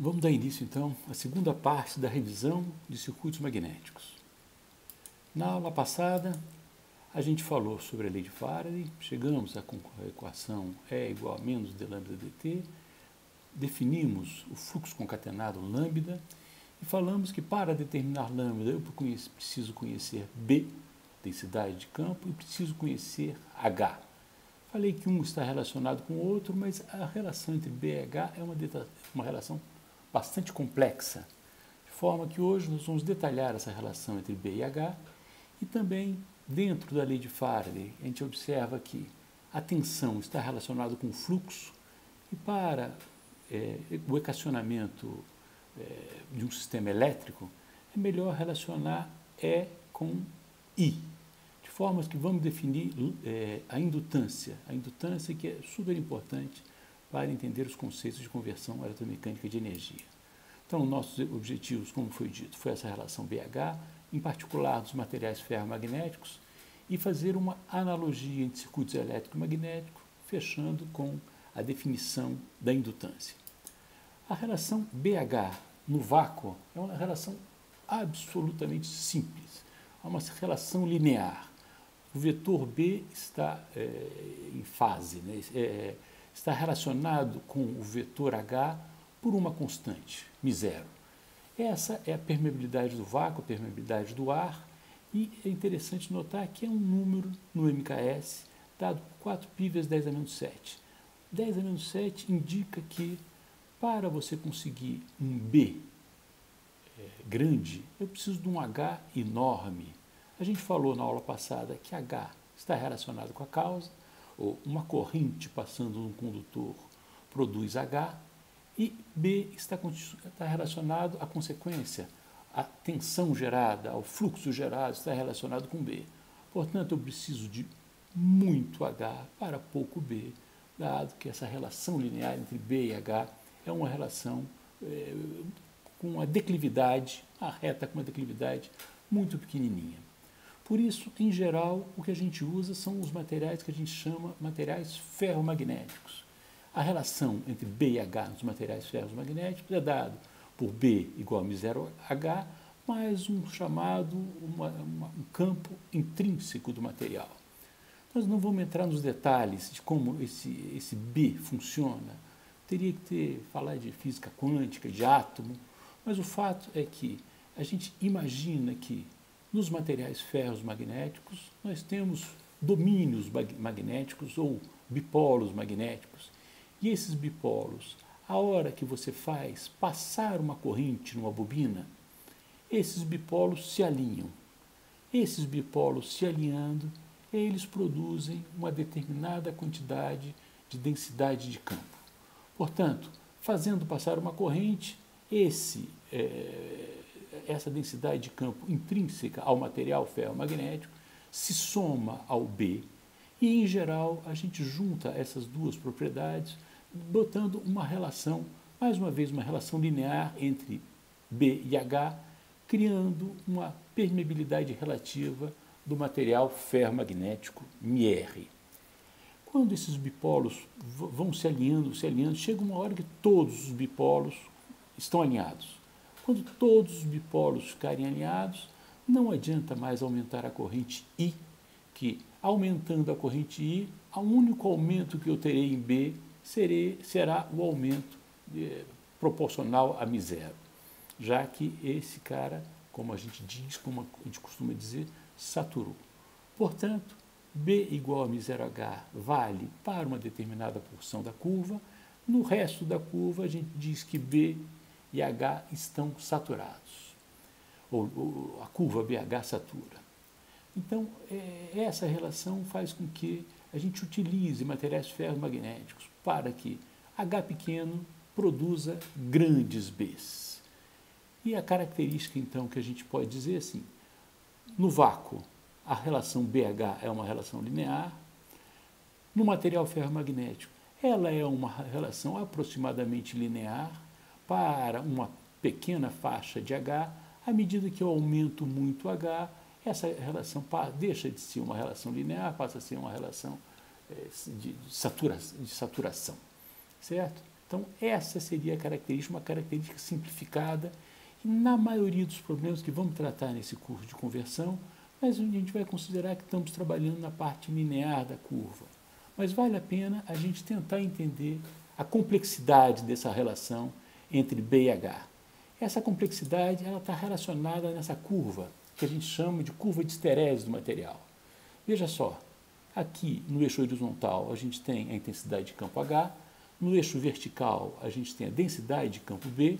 Vamos dar início, então, à segunda parte da revisão de circuitos magnéticos. Na aula passada, a gente falou sobre a lei de Faraday, chegamos à equação E igual a menos d lambda dt, definimos o fluxo concatenado lambda e falamos que para determinar lambda eu preciso conhecer B, densidade de campo, e preciso conhecer H. Falei que um está relacionado com o outro, mas a relação entre B e H é uma relação bastante complexa, de forma que hoje nós vamos detalhar essa relação entre B e H e também, dentro da lei de Faraday, a gente observa que a tensão está relacionada com o fluxo e para o equacionamento de um sistema elétrico é melhor relacionar E com I, de forma que vamos definir a indutância que é super importante para entender os conceitos de conversão eletromecânica de energia. Então, nossos objetivos, como foi dito, foi essa relação BH, em particular dos materiais ferromagnéticos, e fazer uma analogia entre circuitos elétrico e magnético, fechando com a definição da indutância. A relação BH no vácuo é uma relação absolutamente simples, é uma relação linear. O vetor B está em fase, né? Está relacionado com o vetor H por uma constante, μ0. Essa é a permeabilidade do vácuo, a permeabilidade do ar, e é interessante notar que é um número no MKS dado por 4 π vezes 10 a menos 7. 10 a menos 7 indica que para você conseguir um B grande, eu preciso de um H enorme. A gente falou na aula passada que H está relacionado com a causa, ou uma corrente passando num condutor produz H, e B está relacionado à consequência, à tensão gerada, ao fluxo gerado, está relacionado com B. Portanto, eu preciso de muito H para pouco B, dado que essa relação linear entre B e H é uma relação com uma declividade, a reta com uma declividade muito pequenininha. Por isso, em geral, o que a gente usa são os materiais que a gente chama materiais ferromagnéticos. A relação entre B e H nos materiais ferromagnéticos é dado por B igual a μ0H, mais um campo intrínseco do material. Nós não vamos entrar nos detalhes de como esse B funciona. Teria que falar de física quântica, de átomo, mas o fato é que a gente imagina que nos materiais ferromagnéticos nós temos domínios magnéticos ou bipolos magnéticos. E esses bipolos, a hora que você faz passar uma corrente numa bobina, esses bipolos se alinham. Esses bipolos se alinhando, eles produzem uma determinada quantidade de densidade de campo. Portanto, fazendo passar uma corrente, essa densidade de campo intrínseca ao material ferromagnético se soma ao B e, em geral, a gente junta essas duas propriedades, botando uma relação, mais uma vez, uma relação linear entre B e H, criando uma permeabilidade relativa do material ferromagnético μr. Quando esses bipolos vão se alinhando, chega uma hora que todos os bipolos estão alinhados. Quando todos os bipolos ficarem alinhados, não adianta mais aumentar a corrente I, que aumentando a corrente I, o único aumento que eu terei em B será o aumento proporcional a μ0, já que esse cara, como a gente diz, como a gente costuma dizer, saturou. Portanto, B igual a μ0H vale para uma determinada porção da curva, no resto da curva a gente diz que B e H estão saturados, ou a curva BH satura. Então, essa relação faz com que a gente utilize materiais ferromagnéticos para que H pequeno produza grandes Bs. E a característica, então, que a gente pode dizer assim, no vácuo, a relação BH é uma relação linear, no material ferromagnético, ela é uma relação aproximadamente linear para uma pequena faixa de H, à medida que eu aumento muito H, essa relação deixa de ser uma relação linear, passa a ser uma relação de saturação, certo? Então, essa seria a característica, uma característica simplificada, e na maioria dos problemas que vamos tratar nesse curso de conversão, mas a gente vai considerar que estamos trabalhando na parte linear da curva. Mas vale a pena a gente tentar entender a complexidade dessa relação entre B e H. Essa complexidade está relacionada nessa curva, que a gente chama de curva de esterese do material. Veja só, aqui no eixo horizontal a gente tem a intensidade de campo H, no eixo vertical a gente tem a densidade de campo B,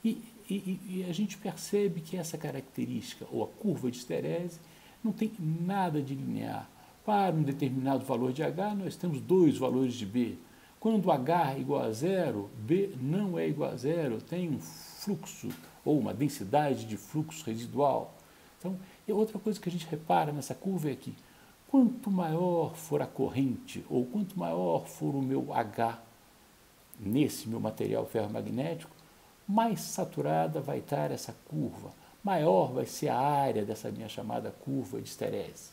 e a gente percebe que essa característica, ou a curva de esterese, não tem nada de linear. Para um determinado valor de H, nós temos dois valores de B. Quando H é igual a zero, B não é igual a zero, tem um fluxo ou uma densidade de fluxo residual. Então, e outra coisa que a gente repara nessa curva é que quanto maior for a corrente ou quanto maior for o meu H nesse meu material ferromagnético, mais saturada vai estar essa curva, maior vai ser a área dessa minha chamada curva de esterese.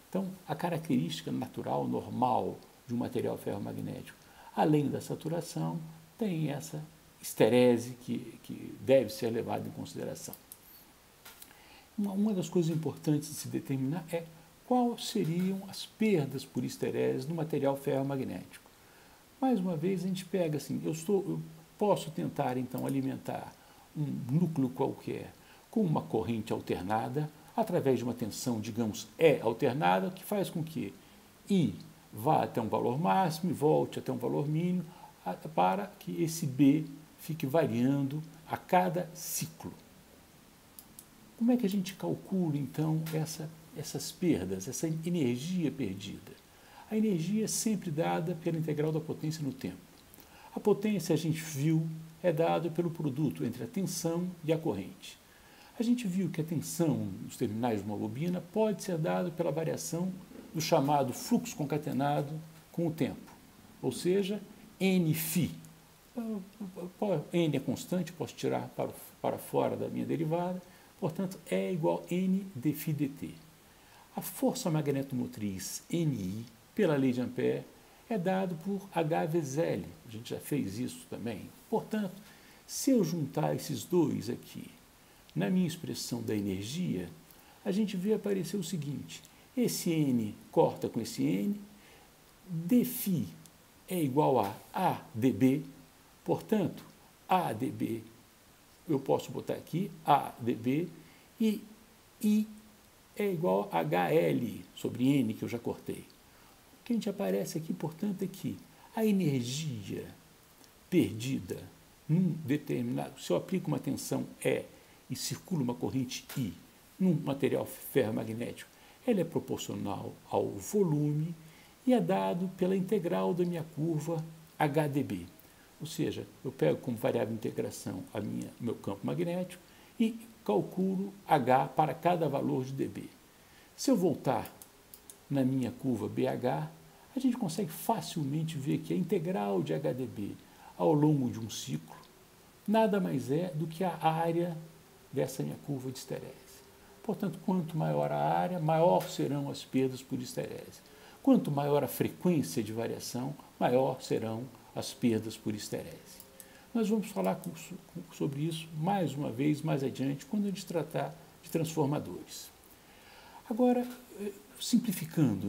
Então, a característica natural, normal de um material ferromagnético, além da saturação, tem essa esterese que deve ser levada em consideração. Uma das coisas importantes de se determinar é quais seriam as perdas por esterese no material ferromagnético. Mais uma vez, a gente pega assim, eu posso tentar então alimentar um núcleo qualquer com uma corrente alternada, através de uma tensão, digamos, E alternada, que faz com que I vá até um valor máximo e volte até um valor mínimo, para que esse B fique variando a cada ciclo. Como é que a gente calcula, então, essas perdas, essa energia perdida? A energia é sempre dada pela integral da potência no tempo. A potência, a gente viu, é dada pelo produto entre a tensão e a corrente. A gente viu que a tensão nos terminais de uma bobina pode ser dada pela variação do chamado fluxo concatenado com o tempo, ou seja, Nφ. N é constante, posso tirar para fora da minha derivada, portanto, E igual a N dφ dt. A força magnetomotriz Ni, pela lei de Ampère, é dado por H vezes L. A gente já fez isso também. Portanto, se eu juntar esses dois aqui na minha expressão da energia, a gente vê aparecer o seguinte: esse N corta com esse N, dφ é igual a AdB, portanto, AdB, eu posso botar aqui AdB, e I é igual a HL sobre N, que eu já cortei. O que a gente aparece aqui, portanto, é que a energia perdida num determinado, se eu aplico uma tensão E e circula uma corrente I num material ferromagnético, ela é proporcional ao volume e é dado pela integral da minha curva HdB. Ou seja, eu pego como variável de integração meu campo magnético e calculo H para cada valor de dB. Se eu voltar na minha curva BH, a gente consegue facilmente ver que a integral de HdB ao longo de um ciclo nada mais é do que a área dessa minha curva de esterese. Portanto, quanto maior a área, maior serão as perdas por esterese. Quanto maior a frequência de variação, maior serão as perdas por esterese. Nós vamos falar sobre isso mais uma vez, mais adiante, quando a gente tratar de transformadores. Agora, simplificando,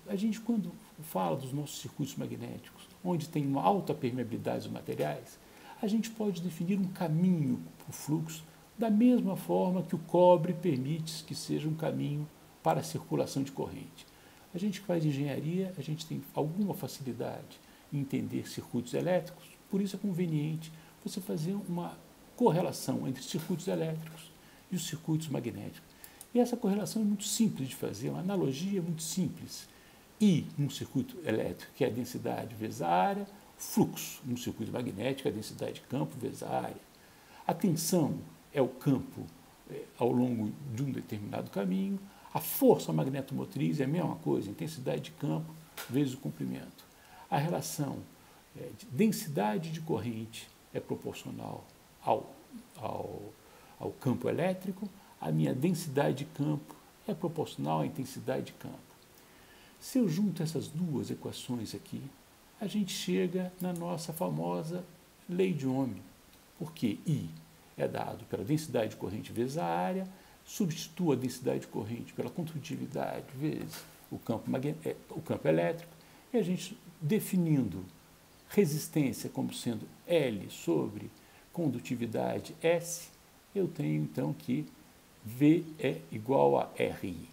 a gente quando fala dos nossos circuitos magnéticos, onde tem uma alta permeabilidade dos materiais, a gente pode definir um caminho para o fluxo da mesma forma que o cobre permite que seja um caminho para a circulação de corrente. A gente que faz engenharia, a gente tem alguma facilidade em entender circuitos elétricos, por isso é conveniente você fazer uma correlação entre circuitos elétricos e os circuitos magnéticos. E essa correlação é muito simples de fazer, uma analogia muito simples. I num circuito elétrico, que é a densidade vezes a área, fluxo num circuito magnético, a densidade de campo vezes a área. A tensão é o campo ao longo de um determinado caminho, a força magnetomotriz é a mesma coisa, intensidade de campo vezes o comprimento. A relação de densidade de corrente é proporcional ao campo elétrico, a minha densidade de campo é proporcional à intensidade de campo. Se eu junto essas duas equações aqui, a gente chega na nossa famosa lei de Ohm, porque I é dado pela densidade de corrente vezes a área, substitua a densidade de corrente pela condutividade vezes o campo elétrico, e a gente definindo resistência como sendo L sobre condutividade S, eu tenho então que V é igual a RI.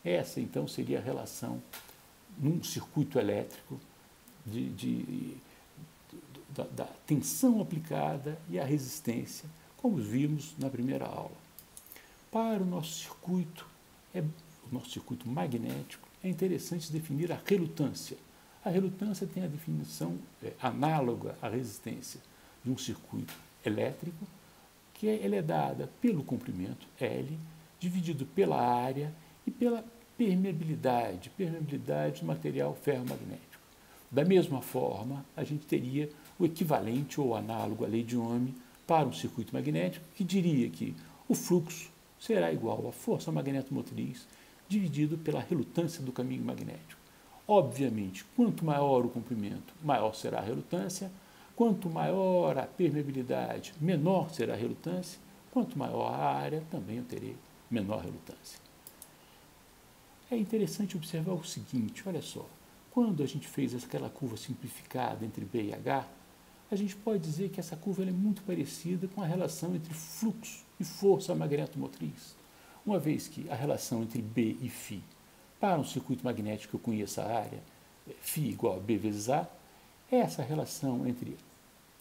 Essa então seria a relação num circuito elétrico da tensão aplicada e a resistência, como vimos na primeira aula. Para o nosso circuito magnético, é interessante definir a relutância. A relutância tem a definição análoga à resistência de um circuito elétrico, que ela é dada pelo comprimento L, dividido pela área e pela permeabilidade do material ferromagnético. Da mesma forma, a gente teria o equivalente ou análogo à lei de Ohm para um circuito magnético, que diria que o fluxo será igual à força magnetomotriz dividido pela relutância do caminho magnético. Obviamente, quanto maior o comprimento, maior será a relutância, quanto maior a permeabilidade, menor será a relutância, quanto maior a área, também eu terei menor relutância. É interessante observar o seguinte, olha só, quando a gente fez aquela curva simplificada entre B e H, a gente pode dizer que essa curva é muito parecida com a relação entre fluxo e força magnetomotriz, uma vez que a relação entre B e φ, para um circuito magnético que eu conheça a área, φ igual a B vezes A, essa relação entre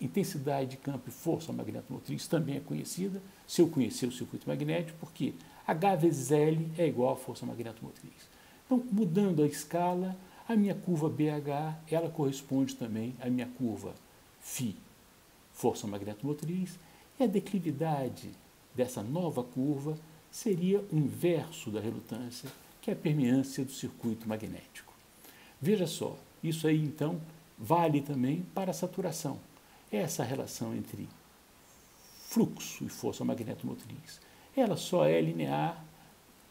intensidade de campo e força magnetomotriz também é conhecida, se eu conhecer o circuito magnético, porque H vezes L é igual à força magnetomotriz. Então, mudando a escala, a minha curva BH, ela corresponde também à minha curva φ, força magnetomotriz, e a declividade dessa nova curva seria o inverso da relutância, que é a permeância do circuito magnético. Veja só, isso aí então vale também para a saturação. Essa relação entre fluxo e força magnetomotriz, ela só é linear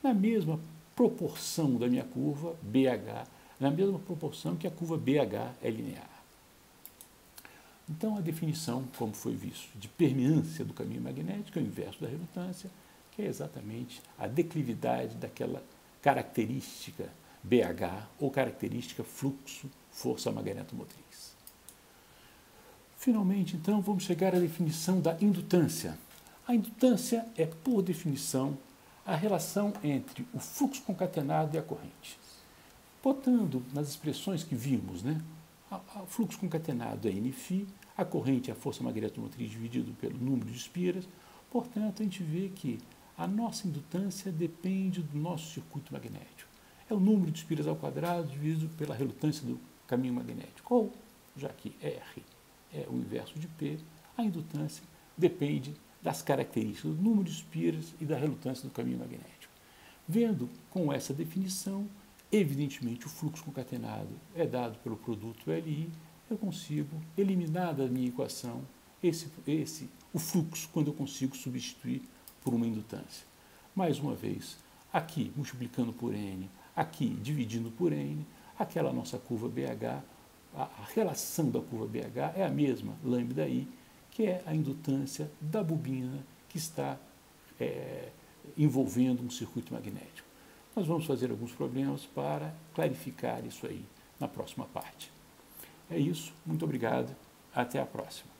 na mesma proporção da minha curva BH, na mesma proporção que a curva BH é linear. Então, a definição, como foi visto, de permeância do caminho magnético é o inverso da relutância, que é exatamente a declividade daquela característica BH ou característica fluxo-força magnetomotriz. Finalmente, então, vamos chegar à definição da indutância. A indutância é, por definição, a relação entre o fluxo concatenado e a corrente. Botando nas expressões que vimos, né? O fluxo concatenado é Nφ, a corrente é a força magnetomotriz dividido pelo número de espiras, portanto, a gente vê que a nossa indutância depende do nosso circuito magnético. É o número de espiras ao quadrado dividido pela relutância do caminho magnético. Ou, já que R é o inverso de P, a indutância depende das características do número de espiras e da relutância do caminho magnético. Vendo com essa definição, evidentemente o fluxo concatenado é dado pelo produto LI, eu consigo eliminar da minha equação o fluxo quando eu consigo substituir por uma indutância. Mais uma vez, aqui multiplicando por N, aqui dividindo por N, aquela nossa curva BH, a relação da curva BH é a mesma, lambda I, que é a indutância da bobina que está envolvendo um circuito magnético. Nós vamos fazer alguns problemas para clarificar isso aí na próxima parte. É isso, muito obrigado, até a próxima.